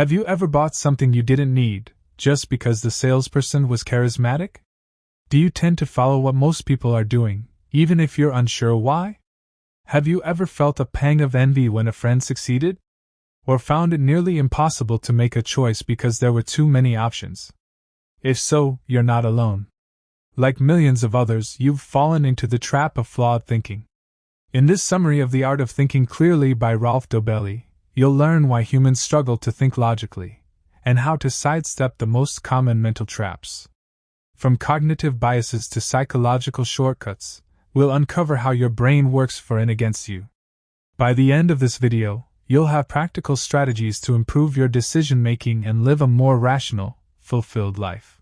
Have you ever bought something you didn't need, just because the salesperson was charismatic? Do you tend to follow what most people are doing, even if you're unsure why? Have you ever felt a pang of envy when a friend succeeded? Or found it nearly impossible to make a choice because there were too many options? If so, you're not alone. Like millions of others, you've fallen into the trap of flawed thinking. In this summary of The Art of Thinking Clearly by Rolf Dobelli, you'll learn why humans struggle to think logically, and how to sidestep the most common mental traps. From cognitive biases to psychological shortcuts, we'll uncover how your brain works for and against you. By the end of this video, you'll have practical strategies to improve your decision-making and live a more rational, fulfilled life.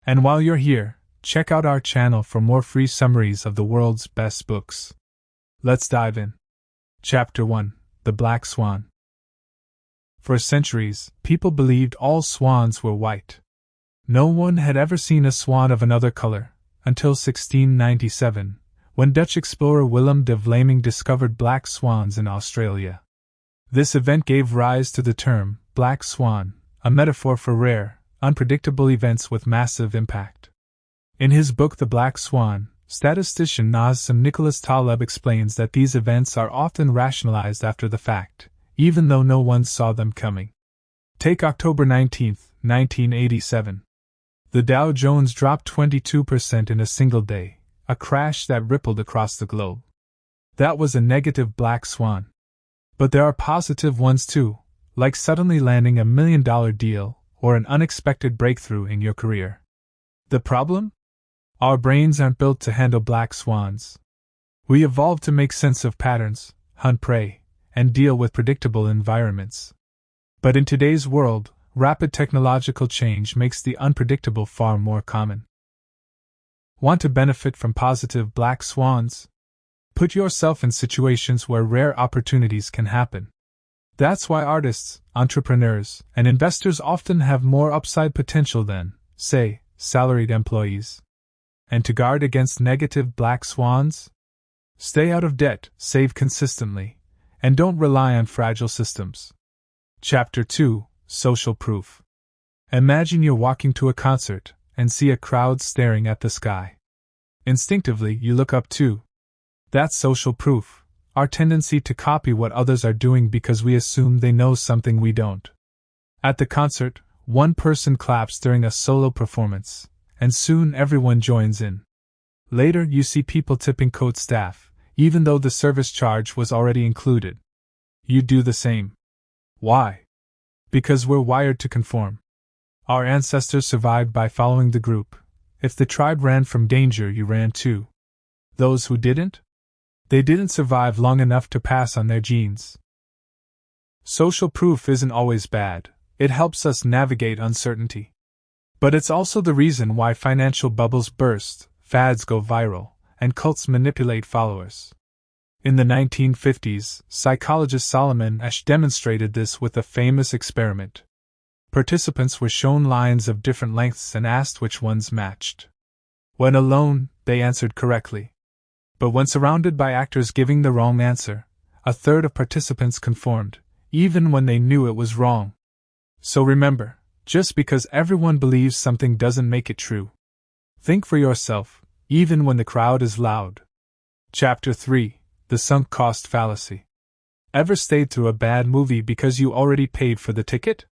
And while you're here, check out our channel for more free summaries of the world's best books. Let's dive in. Chapter 1: The Black Swan. For centuries, people believed all swans were white. No one had ever seen a swan of another color, until 1697, when Dutch explorer Willem de Vlaming discovered black swans in Australia. This event gave rise to the term Black Swan, a metaphor for rare, unpredictable events with massive impact. In his book The Black Swan, statistician Nassim Nicholas Taleb explains that these events are often rationalized after the fact, even though no one saw them coming. Take October 19, 1987. The Dow Jones dropped 22% in a single day, a crash that rippled across the globe. That was a negative black swan. But there are positive ones too, like suddenly landing $1 million deal or an unexpected breakthrough in your career. The problem? Our brains aren't built to handle black swans. We evolved to make sense of patterns, hunt prey, and deal with predictable environments. But in today's world, rapid technological change makes the unpredictable far more common. Want to benefit from positive black swans? Put yourself in situations where rare opportunities can happen. That's why artists, entrepreneurs, and investors often have more upside potential than, say, salaried employees. And to guard against negative black swans? Stay out of debt, save consistently, and don't rely on fragile systems. Chapter 2: Social Proof. Imagine you're walking to a concert and see a crowd staring at the sky. Instinctively, you look up too. That's social proof, our tendency to copy what others are doing because we assume they know something we don't. At the concert, one person claps during a solo performance, and soon everyone joins in. Later, you see people tipping coat staff, even though the service charge was already included. You do the same. Why? Because we're wired to conform. Our ancestors survived by following the group. If the tribe ran from danger, you ran too. Those who didn't? They didn't survive long enough to pass on their genes. Social proof isn't always bad. It helps us navigate uncertainty. But it's also the reason why financial bubbles burst, fads go viral, and cults manipulate followers. In the 1950s, psychologist Solomon Asch demonstrated this with a famous experiment. Participants were shown lines of different lengths and asked which ones matched. When alone, they answered correctly. But when surrounded by actors giving the wrong answer, a third of participants conformed, even when they knew it was wrong. So remember, just because everyone believes something doesn't make it true. Think for yourself, even when the crowd is loud. Chapter 3: The Sunk Cost Fallacy. Ever stayed through a bad movie because you already paid for the ticket?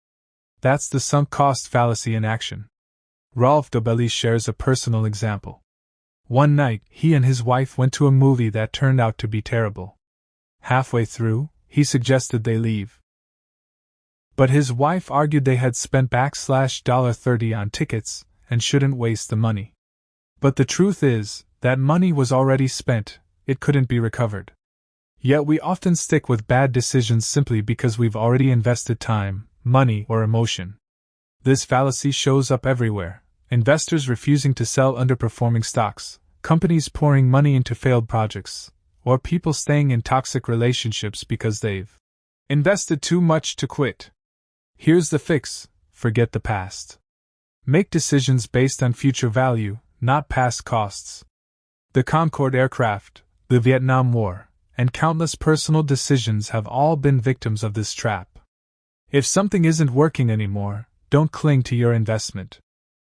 That's the sunk cost fallacy in action. Rolf Dobelli shares a personal example. One night, he and his wife went to a movie that turned out to be terrible. Halfway through, he suggested they leave. But his wife argued they had spent $30 on tickets and shouldn't waste the money. But the truth is, that money was already spent, it couldn't be recovered. Yet we often stick with bad decisions simply because we've already invested time, money, or emotion. This fallacy shows up everywhere: investors refusing to sell underperforming stocks, companies pouring money into failed projects, or people staying in toxic relationships because they've invested too much to quit. Here's the fix: forget the past. Make decisions based on future value, not past costs. The Concorde aircraft, the Vietnam War, and countless personal decisions have all been victims of this trap. If something isn't working anymore, don't cling to your investment.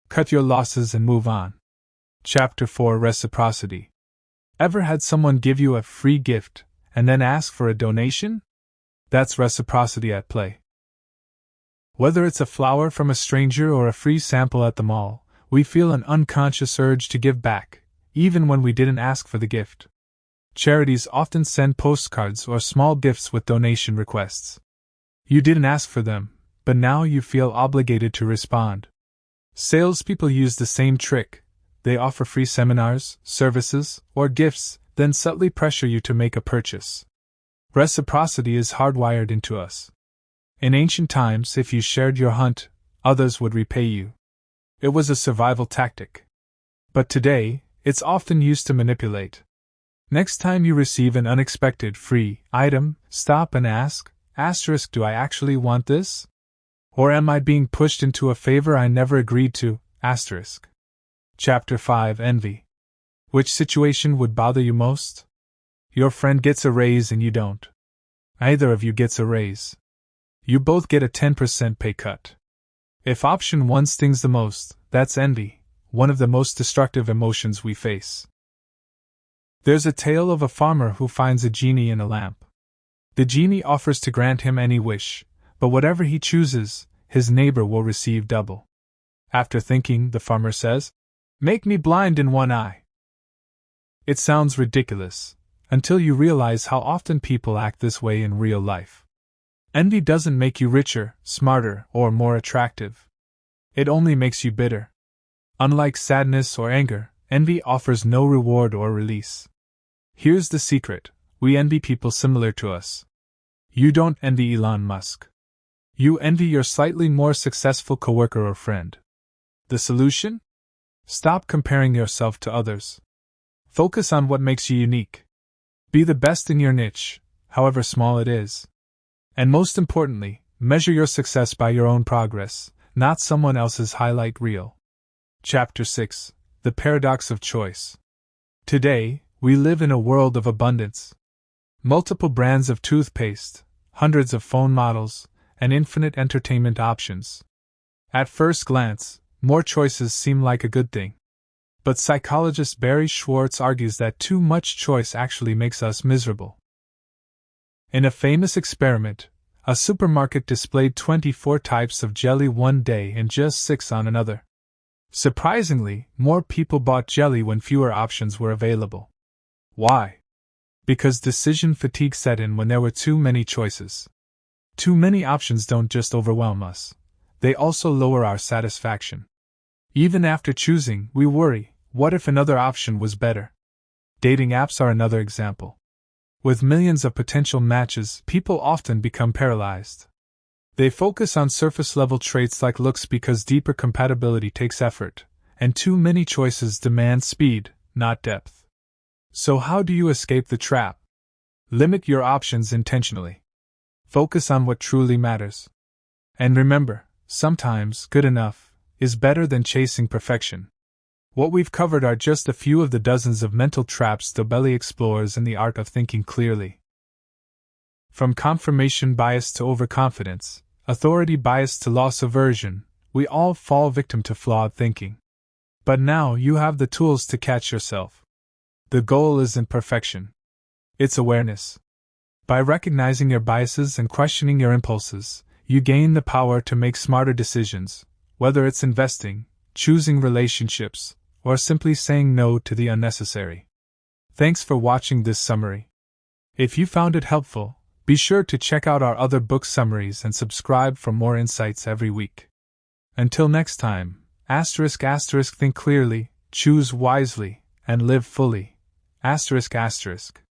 Cut your losses and move on. Chapter 4: Reciprocity. Ever had someone give you a free gift and then ask for a donation? That's reciprocity at play. Whether it's a flower from a stranger or a free sample at the mall, we feel an unconscious urge to give back, even when we didn't ask for the gift. Charities often send postcards or small gifts with donation requests. You didn't ask for them, but now you feel obligated to respond. Salespeople use the same trick. They offer free seminars, services, or gifts, then subtly pressure you to make a purchase. Reciprocity is hardwired into us. In ancient times, if you shared your hunt, others would repay you. It was a survival tactic. But today, it's often used to manipulate. Next time you receive an unexpected free item, stop and ask, do I actually want this? Or am I being pushed into a favor I never agreed to? Chapter 5: Envy. Which situation would bother you most? Your friend gets a raise and you don't. Neither of you gets a raise. You both get a 10% pay cut. If option 1 stings the most, that's envy, one of the most destructive emotions we face. There's a tale of a farmer who finds a genie in a lamp. The genie offers to grant him any wish, but whatever he chooses, his neighbor will receive double. After thinking, the farmer says, "Make me blind in one eye." It sounds ridiculous, until you realize how often people act this way in real life. Envy doesn't make you richer, smarter, or more attractive. It only makes you bitter. Unlike sadness or anger, envy offers no reward or release. Here's the secret: we envy people similar to us. You don't envy Elon Musk. You envy your slightly more successful coworker or friend. The solution? Stop comparing yourself to others. Focus on what makes you unique. Be the best in your niche, however small it is. And most importantly, measure your success by your own progress, not someone else's highlight reel. Chapter 6: The Paradox of Choice. Today, we live in a world of abundance. Multiple brands of toothpaste, hundreds of phone models, and infinite entertainment options. At first glance, more choices seem like a good thing. But psychologist Barry Schwartz argues that too much choice actually makes us miserable. In a famous experiment, a supermarket displayed 24 types of jelly one day and just 6 on another. Surprisingly, more people bought jelly when fewer options were available. Why? Because decision fatigue set in when there were too many choices. Too many options don't just overwhelm us, they also lower our satisfaction. Even after choosing, we worry, what if another option was better? Dating apps are another example. With millions of potential matches, people often become paralyzed. They focus on surface-level traits like looks because deeper compatibility takes effort, and too many choices demand speed, not depth. So how do you escape the trap? Limit your options intentionally. Focus on what truly matters. And remember, sometimes good enough is better than chasing perfection. What we've covered are just a few of the dozens of mental traps Dobelli explores in The Art of Thinking Clearly. From confirmation bias to overconfidence, authority bias to loss aversion, we all fall victim to flawed thinking. But now you have the tools to catch yourself. The goal isn't perfection. It's awareness. By recognizing your biases and questioning your impulses, you gain the power to make smarter decisions, whether it's investing, choosing relationships, or simply saying no to the unnecessary. Thanks for watching this summary. If you found it helpful, be sure to check out our other book summaries and subscribe for more insights every week. Until next time, ***, think clearly, choose wisely, and live fully. ***.